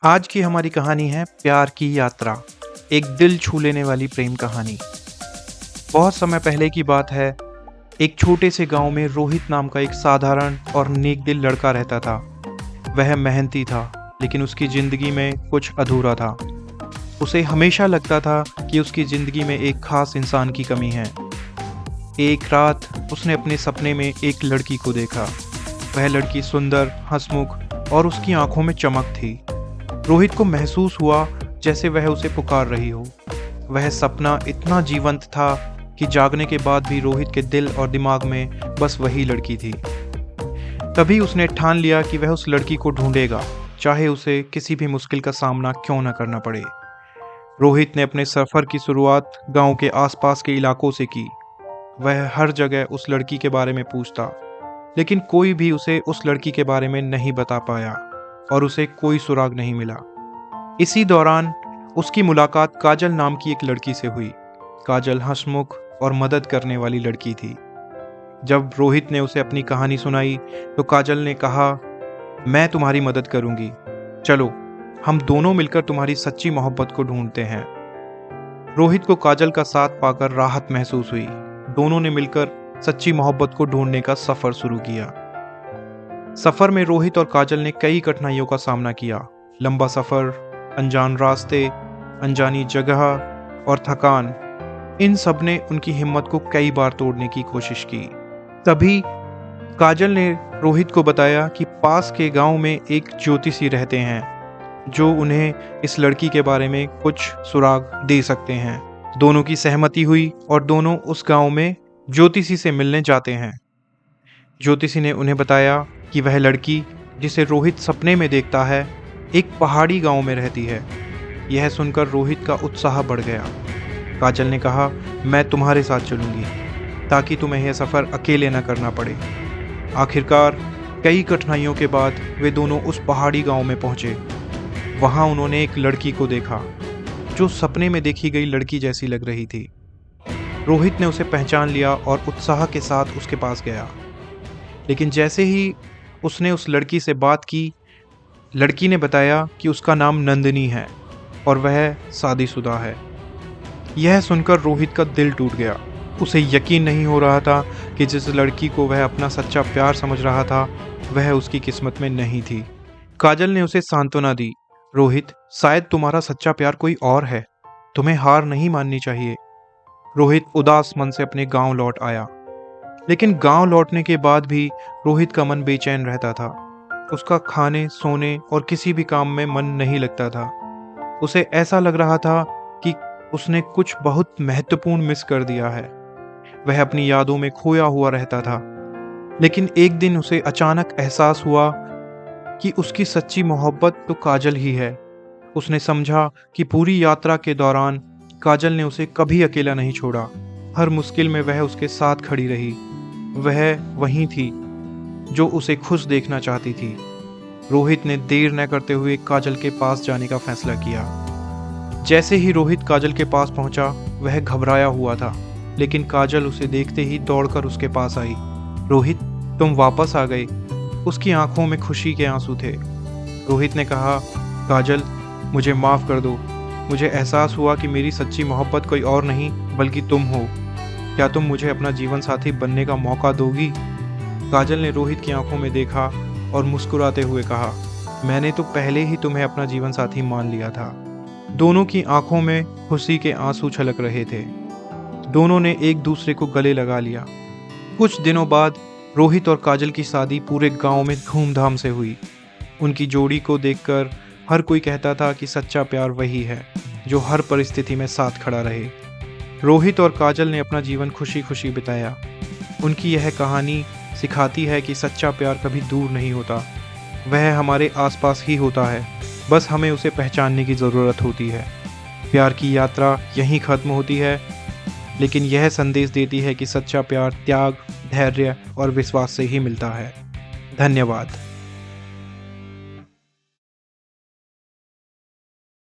आज की हमारी कहानी है प्यार की यात्रा। एक दिल छू लेने वाली प्रेम कहानी। बहुत समय पहले की बात है। एक छोटे से गांव में रोहित नाम का एक साधारण और नेक दिल लड़का रहता था। वह मेहनती था, लेकिन उसकी जिंदगी में कुछ अधूरा था। उसे हमेशा लगता था कि उसकी जिंदगी में एक खास इंसान की कमी है। एक रात उसने अपने सपने में एक लड़की को देखा। वह लड़की सुंदर, हंसमुख और उसकी आंखों में चमक थी। रोहित को महसूस हुआ जैसे वह उसे पुकार रही हो। वह सपना इतना जीवंत था कि जागने के बाद भी रोहित के दिल और दिमाग में बस वही लड़की थी। तभी उसने ठान लिया कि वह उस लड़की को ढूंढेगा, चाहे उसे किसी भी मुश्किल का सामना क्यों न करना पड़े। रोहित ने अपने सफर की शुरुआत गांव के आसपास के इलाकों से की। वह हर जगह उस लड़की के बारे में पूछता, लेकिन कोई भी उसे उस लड़की के बारे में नहीं बता पाया और उसे कोई सुराग नहीं मिला। इसी दौरान उसकी मुलाकात काजल नाम की एक लड़की से हुई। काजल हंसमुख और मदद करने वाली लड़की थी। जब रोहित ने उसे अपनी कहानी सुनाई तो काजल ने कहा, मैं तुम्हारी मदद करूंगी, चलो हम दोनों मिलकर तुम्हारी सच्ची मोहब्बत को ढूंढते हैं। रोहित को काजल का साथ पाकर राहत महसूस हुई। दोनों ने मिलकर सच्ची मोहब्बत को ढूंढने का सफर शुरू किया। सफर में रोहित और काजल ने कई कठिनाइयों का सामना किया। लंबा सफर, अनजान रास्ते, अनजानी जगह और थकान, इन सब ने उनकी हिम्मत को कई बार तोड़ने की कोशिश की। तभी काजल ने रोहित को बताया कि पास के गांव में एक ज्योतिषी रहते हैं जो उन्हें इस लड़की के बारे में कुछ सुराग दे सकते हैं। दोनों की सहमति हुई और दोनों उस गांव में ज्योतिषी से मिलने जाते हैं। ज्योतिषी ने उन्हें बताया कि वह लड़की जिसे रोहित सपने में देखता है एक पहाड़ी गांव में रहती है। यह सुनकर रोहित का उत्साह बढ़ गया। काजल ने कहा, मैं तुम्हारे साथ चलूंगी ताकि तुम्हें यह सफ़र अकेले न करना पड़े। आखिरकार कई कठिनाइयों के बाद वे दोनों उस पहाड़ी गांव में पहुंचे। वहां उन्होंने एक लड़की को देखा जो सपने में देखी गई लड़की जैसी लग रही थी। रोहित ने उसे पहचान लिया और उत्साह के साथ उसके पास गया। लेकिन जैसे ही उसने उस लड़की से बात की, लड़की ने बताया कि उसका नाम नंदिनी है और वह शादीशुदा है। यह सुनकर रोहित का दिल टूट गया। उसे यकीन नहीं हो रहा था कि जिस लड़की को वह अपना सच्चा प्यार समझ रहा था वह उसकी किस्मत में नहीं थी। काजल ने उसे सांत्वना दी, रोहित, शायद तुम्हारा सच्चा प्यार कोई और है, तुम्हें हार नहीं माननी चाहिए। रोहित उदास मन से अपने गांव लौट आया। लेकिन गांव लौटने के बाद भी रोहित का मन बेचैन रहता था। उसका खाने, सोने और किसी भी काम में मन नहीं लगता था। उसे ऐसा लग रहा था कि उसने कुछ बहुत महत्वपूर्ण मिस कर दिया है। वह अपनी यादों में खोया हुआ रहता था। लेकिन एक दिन उसे अचानक एहसास हुआ कि उसकी सच्ची मोहब्बत तो काजल ही है। उसने समझा कि पूरी यात्रा के दौरान काजल ने उसे कभी अकेला नहीं छोड़ा। हर मुश्किल में वह उसके साथ खड़ी रही। वह वही थी जो उसे खुश देखना चाहती थी। रोहित ने देर न करते हुए काजल के पास जाने का फैसला किया। जैसे ही रोहित काजल के पास पहुंचा, वह घबराया हुआ था, लेकिन काजल उसे देखते ही दौड़कर उसके पास आई। रोहित, तुम वापस आ गए। उसकी आंखों में खुशी के आंसू थे। रोहित ने कहा, काजल, मुझे माफ़ कर दो। मुझे एहसास हुआ कि मेरी सच्ची मोहब्बत कोई और नहीं बल्कि तुम हो। क्या तुम मुझे अपना जीवन साथी बनने का मौका दोगी? काजल ने रोहित की आंखों में देखा और मुस्कुराते हुए कहा, मैंने तो पहले ही तुम्हें अपना जीवन साथी मान लिया था। दोनों की आंखों में खुशी के आंसू छलक रहे थे। दोनों ने एक दूसरे को गले लगा लिया। कुछ दिनों बाद रोहित और काजल की शादी पूरे गांव में धूमधाम से हुई। उनकी जोड़ी को देखकर हर कोई कहता था कि सच्चा प्यार वही है जो हर परिस्थिति में साथ खड़ा रहे। रोहित और काजल ने अपना जीवन खुशी खुशी बिताया। उनकी यह कहानी सिखाती है कि सच्चा प्यार कभी दूर नहीं होता, वह हमारे आसपास ही होता है, बस हमें उसे पहचानने की ज़रूरत होती है। प्यार की यात्रा यहीं ख़त्म होती है, लेकिन यह संदेश देती है कि सच्चा प्यार त्याग, धैर्य और विश्वास से ही मिलता है। धन्यवाद।